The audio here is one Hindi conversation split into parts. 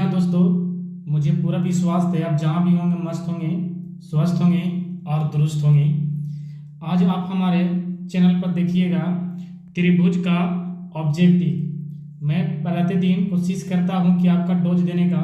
हाँ दोस्तों, मुझे पूरा विश्वास है आप जहाँ भी होंगे मस्त होंगे, स्वस्थ होंगे और दुरुस्त होंगे। आज आप हमारे चैनल पर देखिएगा त्रिभुज का ऑब्जेक्टिव। मैं प्रतिदिन कोशिश करता हूँ कि आपका डोज देने का।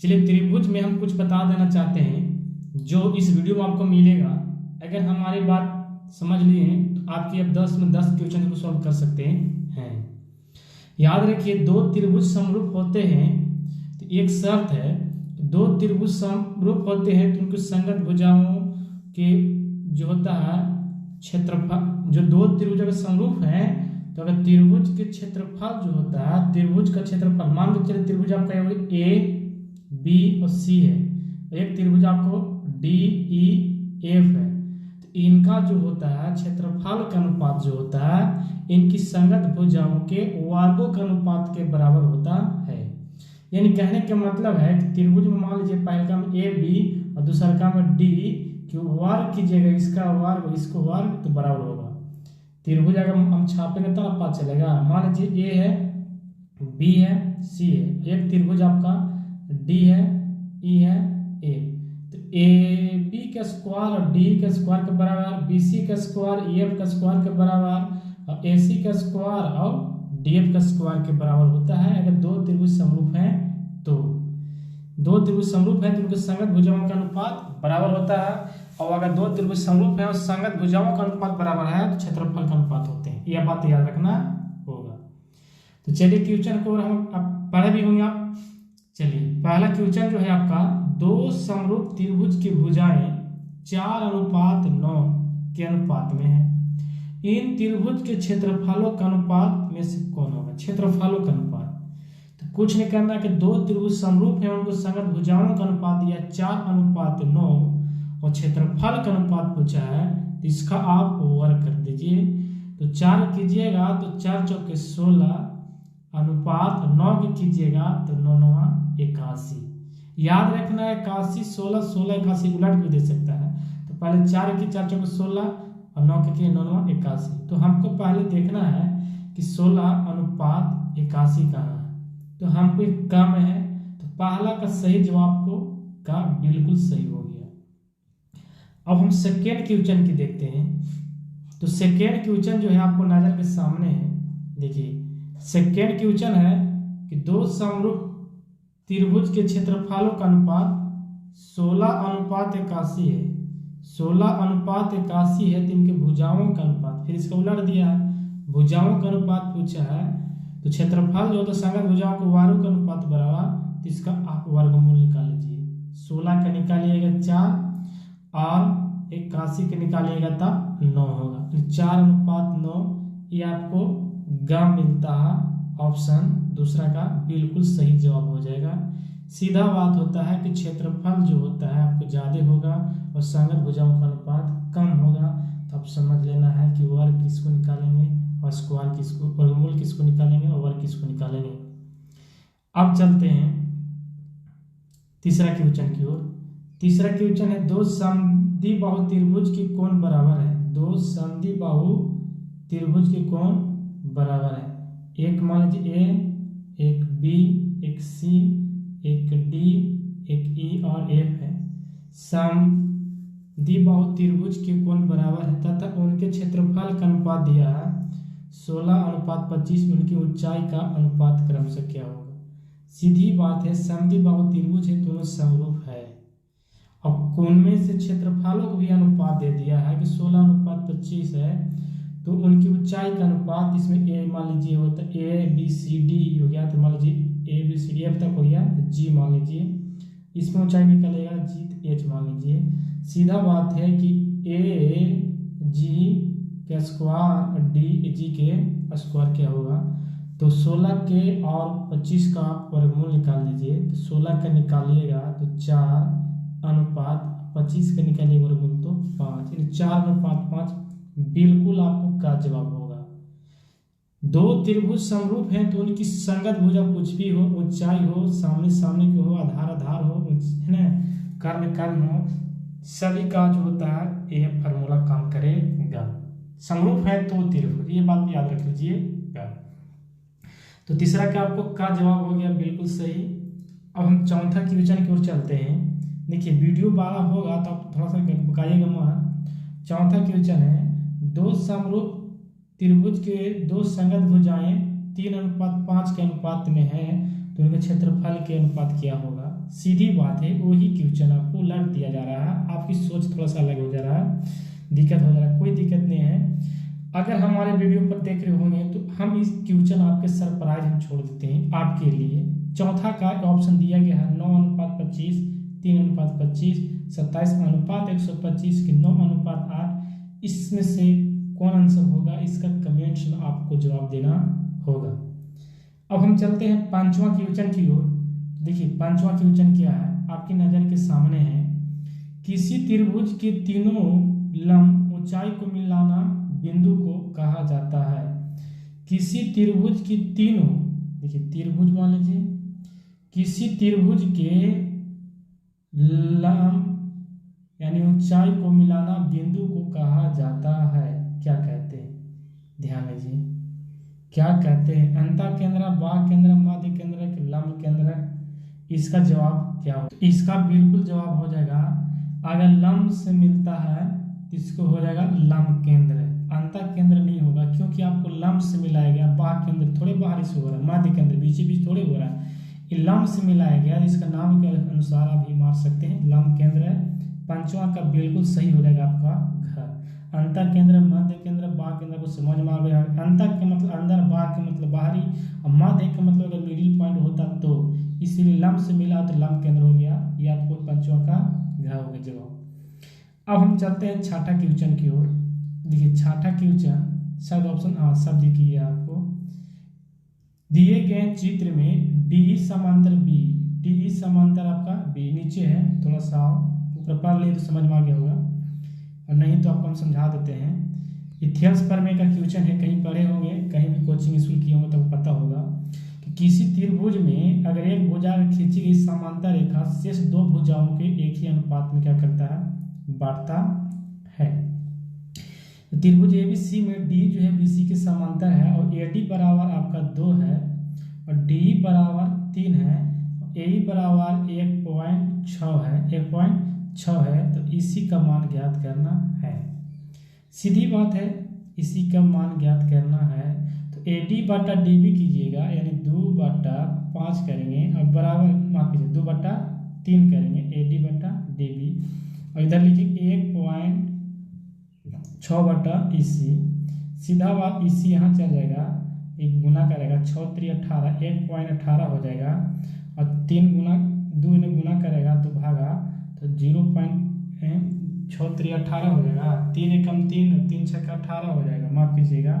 चलिए, त्रिभुज में हम कुछ बता देना चाहते हैं जो इस वीडियो में आपको मिलेगा। अगर हमारी बात समझ लिए तो आपकी अब 10 में 10 क्वेश्चन को सॉल्व कर सकते हैं। याद रखिए, दो त्रिभुज समरूप होते हैं तो एक शर्त है, दो त्रिभुज समरूप होते हैं तो उनके संगत भुजाओं के जो होता है क्षेत्रफल, जो दो त्रिभुज अगर समरूप है तो अगर त्रिभुज के क्षेत्रफल जो होता है, त्रिभुज का क्षेत्रफल मान लो चलिए त्रिभुज आपका ए बी और सी है, एक त्रिभुज आपको डी ई एफ है, तो इनका जो होता है क्षेत्रफल का अनुपात जो होता है इनकी संगत भुजाओं के वर्गों के अनुपात के बराबर होता है। यानी कहने का मतलब है कि त्रिभुज में मान लीजिए पहले का में ए बी और दूसरा का में डी कि वर्ग कीजिएगा, इसका वर्ग इसको वर्ग तो बराबर होगा। त्रिभुज अगर हम छापेंगे तो पता चलेगा। मान लीजिए ए है, बी है, सी है, एक त्रिभुज आपका डी है, ई है, ए, तो ए बी का स्क्वायर और डी का स्क्वायर के बराबर, बी सी का स्क्वायर ई एफ का स्क्वायर के बराबर और ए सी का स्क्वायर और डी एफ का स्क्वायर के बराबर होता है। अगर दो त्रिभुज समरूप हैं तो दो त्रिभुज समरूप है तो उनके संगत भुजाओं का अनुपात बराबर होता है, और अगर दो त्रिभुज समरूप है और संगत भुजाओं का अनुपात बराबर है तो क्षेत्रफल का अनुपात होते हैं। यह बात याद रखना होगा। तो चलिए क्वेश्चन को हम आप पढ़े भी होंगे आप। चलिए, पहला क्वेश्चन जो है आपका, दो समरूप त्रिभुज की भुजाएं 4:9 के अनुपात में है। इन त्रिभुज के क्षेत्रफलों का अनुपात में से कौन होगा? क्षेत्रफलों का अनुपात तो कुछ नहीं करना कि दो त्रिभुज समरूप है उनको संगत भुजाओं का अनुपात दिया 4:9 और क्षेत्रफल का अनुपात पूछा है तो इसका आप वर्ग कर दीजिए। तो 4 कीजिएगा तो 4 चौके 16 अनुपात 9 के कीजिएगा तो 9 9 81। याद रखना है 81 16 16 81 उलट भी दे सकता है। तो पहले 4 की 4 चौके 16 और 9 के 9 9 81। तो हमको पहले देखना है कि 16 अनुपात 81 कहाँ है, तो हमको एक कम है तो पहला का सही जवाब को का बिल्कुल सही हो गया। अब हम सेकेंड क्वेश्चन की देखते हैं। तो सेकेंड क्वेश्चन जो है आपको नजर के सामने है। देखिए, सेकेंड क्वेश्चन है कि दो समरूप त्रिभुज के क्षेत्रफलों का अनुपात 16:81 है। 16:81 है तो इनके भुजाओं का अनुपात, फिर इसका उलट दिया है, भुजाओं का अनुपात पूछा है तो क्षेत्रफल जो तो संगत भुजाओं को वर्गों का अनुपात बराबर, तो इसका आप वर्गमूल निकाल लीजिए। 16 का निकालिएगा 4 और 81 के निकालिएगा तब 9 होगा। 4:9 ये आपको ग मिलता है। ऑप्शन दूसरा का बिल्कुल सही जवाब हो जाएगा। सीधा बात होता है कि क्षेत्रफल जो होता है आपको ज्यादा होगा और संगत भुजाओं का अनुपात कम होगा। तो आप समझ लेना है कि वर्ग किसको निकालेंगे और स्क्वायर किसको, वर्गमूल किसको निकालेंगे और वर्ग किसको निकालेंगे। अब चलते हैं तीसरा क्वेश्चन की ओर। तीसरा क्वेश्चन है, दो समद्विबाहु त्रिभुज की कोण बराबर है। दो समद्विबाहु त्रिभुज की कोण बराबर है। एक मान लीजिए ए, एक बी, एक सी, एक डी, एक ई और एफ है। समद्विबाहु त्रिभुज के कोण बराबर है तथा उनके क्षेत्रफल का अनुपात दिया है 16:25। उनकी ऊंचाई का अनुपात क्रमशः क्या होगा? सीधी बात है, समद्विबाहु त्रिभुज है दोनों समरूप है। अब कोण में से क्षेत्रफलों को भी अनुपात दे दिया है कि 16:25 है तो उनकी ऊंचाई का अनुपात, इसमें ए मान लीजिए होता है ए बी सी डी हो गया, तो मान लीजिए A B C D F तक हो गया तो जी मान लीजिए, इसमें ऊंचाई निकलेगा जी तो एच मान लीजिए। सीधा बात है कि ए जी का स्क्वायर और डी जी के स्क्वायर क्या होगा, तो 16 के और 25 का वर्गमूल निकाल लीजिए। तो 16 का निकालिएगा तो 4:25 का निकालिएगा वर्गमूल तो 5, यानी 4:5 बिल्कुल आपको का जवाब होगा। दो त्रिभुज समरूप हैं तो उनकी संगत भुजा कुछ भी हो, ऊंचाई हो, सामने सामने की हो, आधार आधार हो, है ना, कर्ण कर्ण हो, सभी का जो होता है ये फार्मूला काम करेगा। समरूप है तो त्रिभुज, ये बात याद रख लीजिएगा। तो तीसरा का आपको का जवाब हो गया बिल्कुल सही। अब हम चौथा क्वेश्चन की ओर चलते हैं। देखिए वीडियो बड़ा होगा तो आप थोड़ा सा बकाइएगा मत। चौथा क्वेश्चन है, दो समरूप त्रिभुज के दो संगत भुजाएं 3:5 के अनुपात में है तो उनके क्षेत्रफल के अनुपात क्या होगा। सीधी बात है, वही क्वेश्चन आपको उलट दिया जा रहा है, आपकी सोच थोड़ा सा अलग हो जा रहा है, दिक्कत हो जा रहा है। कोई दिक्कत नहीं है, अगर हमारे वीडियो पर देख रहे होंगे तो हम इस क्वेश्चन आपके सरप्राइज हम छोड़ देते हैं आपके लिए। चौथा का ऑप्शन दिया गया है 9:25, 3:25, 27:125 के 9:8। इसमें से कौन आंसर होगा, इसका कमेंट्स में आपको जवाब देना होगा। अब हम चलते हैं पांचवा क्वेश्चन की ओर। देखिए पांचवा क्वेश्चन क्या है, आपकी नज़र के सामने है। किसी त्रिभुज के तीनों लंब ऊंचाई को मिलाना बिंदु को कहा जाता है। किसी त्रिभुज की तीनों, देखिए त्रिभुज मान लीजिए, किसी त्रिभुज के लंब यानी ऊंचाई को मिलाना बिंदु को कहा जाता है। क्या कहते हैं, ध्यान दीजिए, क्या कहते हैं। अंतः केंद्र, बाह्य केंद्र, मध्य केंद्र, लंब केंद्र। इसका जवाब क्या हो, इसका बिल्कुल जवाब हो जाएगा, अगर लंब से मिलता है तो इसको हो जाएगा लंब केंद्र। अंतः केंद्र नहीं होगा क्योंकि आपको लंब से मिलाया गया। बाह्य केंद्र थोड़े बाहरी से हो रहा है, मध्य केंद्र बीच बीच थोड़े हो रहा है, ये लंब से मिलाया गया। इसका नाम के अनुसार आप ही मार सकते हैं, लंब केंद्र है। पंचवा का बिल्कुल सही हो जाएगा आपका घर। अंतः केंद्र, मध्य केंद्र, बाह्य केंद्र को समझ में आ गया। अंतः का मतलब अंदर, बाह्य का मतलब बाहरी, और मध्य का मतलब अगर मिडिल पॉइंट होता तो, इसीलिए लंब से मिला तो लंब केंद्र हो गया। ये आपको पंचवा का घ हो गया जवाब। अब हम चलते हैं छठा क्वेश्चन की ओर। देखिए छठा क्वेश्चन शायद ऑप्शन सब दिखी है आपको। दिए गए चित्र में डी समांतर बी, डी समांतर आपका बी नीचे है, थोड़ा सा ऊपर पढ़ लिए तो समझ में आ गया होगा, और नहीं तो आपको हम समझा देते हैं। इथियल्स प्रमेय का क्वेश्चन है, कहीं पढ़े होंगे, कहीं भी कोचिंग स्कूल किए होंगे तो पता होगा कि किसी त्रिभुज में अगर एक भुजा खींची गई समांतर रेखा शेष दो भुजाओं के एक ही अनुपात में क्या करता है, बांटता है। तो त्रिभुज एबीसी में डी जो है बीसी के समांतर है, और एडी बराबर आपका 2 है, और डी बराबर 3 है, और ए बराबर 1.6 है, 1.6 है। तो इसी का मान ज्ञात करना है। सीधी बात है, इसी का मान ज्ञात करना है। तो एडी बटा डीबी कीजिएगा, यानी 2/5 करेंगे, और बराबर माफ कीजिए 2/3 करेंगे एडी बटा डीबी, और इधर लिखिए 1.6/EC। सीधा बात EC यहाँ चल जाएगा, एक गुना करेगा 6×3 = 18, 1.18 हो जाएगा, और 3 गुना 2 ने गुना करेगा तो भागा तो 0.6×3 = 18 हो जाएगा। 3 एकम 3, 3 छक्का 18 हो जाएगा, माफ कीजिएगा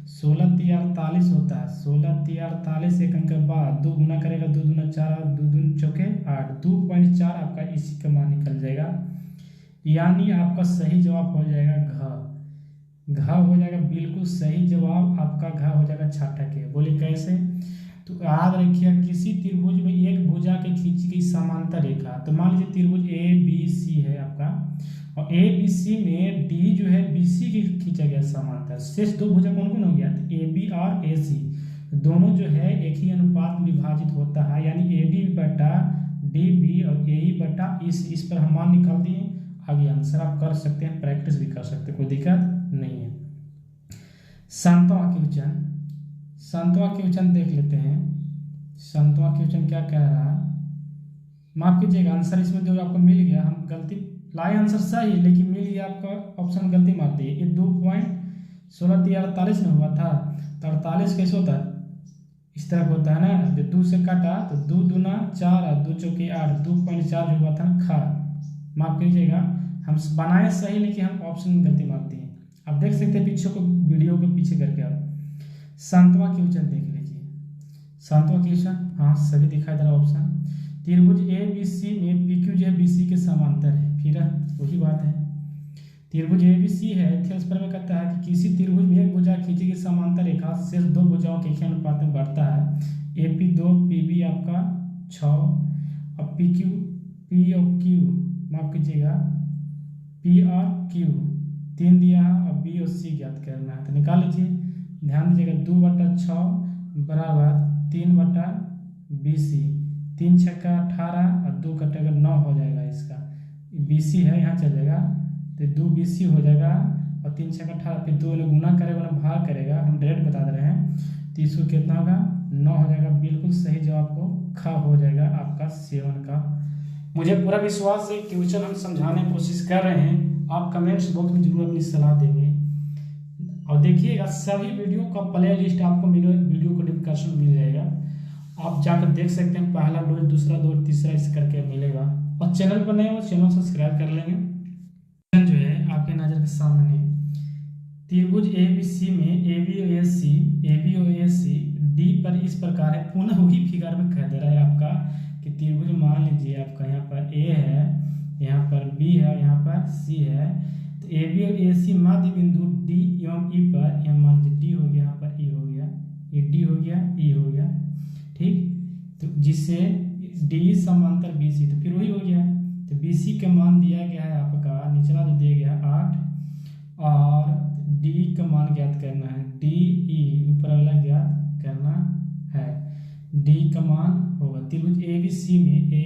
16×3 = 48 होता है। 16×3 = 48, एक अंक के बाद 2 गुना करेगा, 2 दूना 4, 2 दूनी 8, 2.4 आपका इसी का मान निकल जाएगा। यानी आपका सही जवाब हो जाएगा घ हो जाएगा, बिल्कुल सही जवाब आपका घ हो जाएगा छठा के। बोले कैसे, तो याद रखिए किसी त्रिभुज में एक भुजा के खींची गई समांतर रेखा, तो मान लीजिए त्रिभुज ABC है आपका, और ABC में D जो है BC के खींचा गया समांतर, शेष दो भुजा कौन कौन हो गया, तो AB और AC दोनों जो है एक ही अनुपात में विभाजित होता है, यानी AD बटा DB और AE बटा EC। इस पर हम मान निकाल दिए, आगे आंसर आप कर सकते हैं, प्रैक्टिस भी कर सकते हैं, कोई दिक्कत नहीं है। संतवा क्वेश्चन देख लेते हैं। संतवा क्वेश्चन क्या कह रहा है, माफ कीजिएगा आंसर इसमें जो आपको मिल गया, हम गलती लाए, आंसर सही है लेकिन मिल गया आपका ऑप्शन गलती मार दिए। ये 2.16×3 = 48 में हुआ था, तो 48 कैसे होता है, इस तरह होता है ना, जो 2 से काटा तो 2 दूना 4 और 2 चौके 8, 2.4 जो हुआ था ना खा, माफ कीजिएगा हम बनाए सही लेकिन हम ऑप्शन में गलती मारते हैं। आप देख सकते हैं पीछे को, वीडियो के पीछे करके आप संतवा क्वेश्चन देख लीजिए। संतवा क्वेश्चन हाँ सभी दिखाई दे रहा ऑप्शन। त्रिभुज ABC में PQ जो है BC के समांतर है, फिर वही बात है, त्रिभुज ABC है। इथियल्स प्रमेय कहता है कि किसी त्रिभुज में एक भुजा खींची गई समांतर रेखा शेष दो भुजाओं के एक अनुपात में बढ़ता है। AP 2, PB आपका 6, और PQ P और Q माफ कीजिएगा P और Q 3 दिया है, और B और C ज्ञात करना है, तो निकाल लीजिए। ध्यान दीजिएगा 2/6 बराबर 3/BC, 3 छक्का 18 और 2 कटेगा 9 हो जाएगा। इसका BC है, यहाँ चल जाएगा तो 2 BC हो जाएगा और 3 छक्का 18, फिर 2 गुना करेगा ना भाग करेगा, हम डायरेक्ट बता दे रहे हैं। तो इसको कितना होगा 9 हो जाएगा। बिल्कुल सही जवाब को ख हो जाएगा आपका 7 का। मुझे पूरा विश्वास है क्वेश्चन हम समझाने की कोशिश कर रहे हैं, आप कमेंट्स बॉक्स में जरूर अपनी सलाह देंगे। और देखिएगा सभी वीडियो का प्ले लिस्ट आपको वीडियो को डिस्क्रिप्शन मिल जाएगा, आप जाकर देख सकते हैं। पहला डोज, दूसरा डोज, तीसरा इस करके मिलेगा। और चैनल पर नए हो चैनल सब्सक्राइब कर लेंगे। जो है आपके नज़र के सामने त्रिभुज ABC में ABOAC D पर इस प्रकार है। पुनः वही फिगर में कह दे रहा है आपका कि त्रिभुज मान लीजिए आपका यहाँ पर A है, यहाँ पर B है, यहाँ पर C है। तो AB और AC मध्य बिंदु D एवं E पर, यहाँ मान लीजिए D हो गया, यहाँ पर E हो गया, ये D हो गया, E हो गया, ठीक। तो जिससे D समांतर BC, तो फिर वही हो गया। तो BC का मान दिया गया है आपका, निचला जो दिया गया है 8 और D का मान ज्ञात करना है, DE ऊपर वाला ज्ञात करना है। D का मान होगा त्रिभुज ABC में A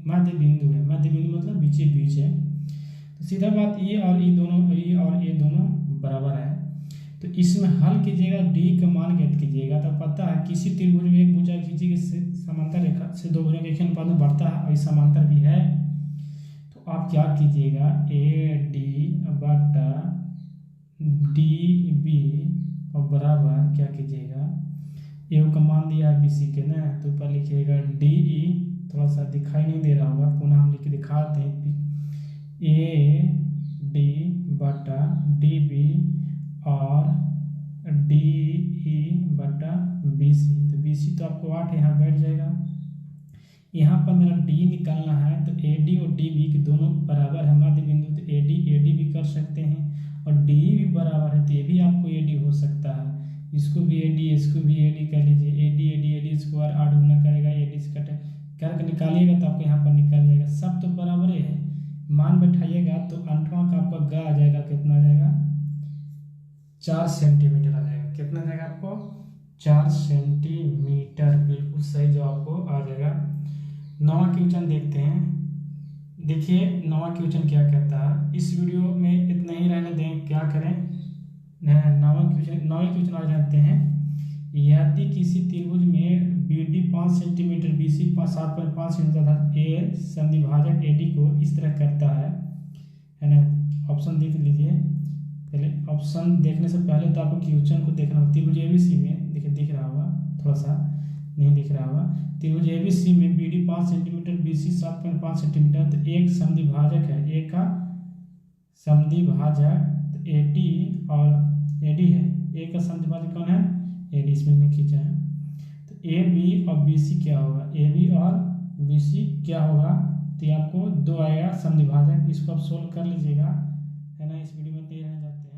मध्य बिंदु है, मध्य बिंदु मतलब बीचे बीच है। तो सीधा बात E और E दोनों बराबर है। तो इसमें हल कीजिएगा, D का मान ज्ञात कीजिएगा। तो पता है किसी त्रिभुज में एक भुजा खींची के समांतर रेखा से दो भुजा के अनुपात में बढ़ता है और समांतर भी है। तो आप क्या कीजिएगा, AD बटा DB और बराबर क्या कीजिएगा, ए का मान दिया है BC के ना, तो ऊपर लिखिएगा DE, थोड़ा सा दिखाई नहीं दे रहा होगा, पुनः हम लिख के दिखाते हैं। AD बटा DB और DE बटा BC। तो BC तो आपको 8 यहाँ बैठ जाएगा। यहाँ पर मेरा D निकालना है, तो AD और DB के दोनों बराबर है मध्य बिंदु, तो AD भी कर सकते हैं और DE भी बराबर है, तो ये भी आपको AD हो सकता है। इसको भी AD, इसको भी AD कर लीजिए। AD स्क्वायर 8 गुना करेगा, AD से करके निकालिएगा तो आपको यहाँ पर निकल जाएगा। सब तो बराबर है, मान बैठाइएगा तो 8वां का आपका ग आ जाएगा, कितना आ जाएगा 4 सेंटीमीटर आ जाएगा। कितना आ जाएगा आपको 4 सेंटीमीटर। बिल्कुल सही जो आपको आ जाएगा। 9वां क्वेश्चन देखते हैं। देखिए 9वां क्वेश्चन क्या कहता है। इस वीडियो में इतना ही रहने दें, क्या करें 9वां क्वेश्चन आ जाते हैं। यदि किसी त्रिभुज में BD 5 centimetre, BC 7.5 centimetre, A समद्विभाजक AD को इस तरह करता है ना। ऑप्शन देख लीजिए। पहले ऑप्शन देखने से पहले तो आपको क्वेश्चन को देखना होगा। त्रिभुज ABC में देखिए, दिख रहा होगा, थोड़ा सा नहीं दिख रहा होगा। त्रिभुज ABC में BD 5 सेंटीमीटर, BC 7.5 सेंटीमीटर, तो एक समद्विभाजक है, A का समद्विभाजक तो AD और AD है। A का समद्विभाजक कौन है, AD, इसमें नहीं खींचा है। तो AB और BC क्या होगा, AB और BC क्या होगा, तो ये आपको 2 आएगा समद्विभाजक। इसको आप सोल्व कर लीजिएगा, है ना। इस वीडियो में दे रहे जाते हैं।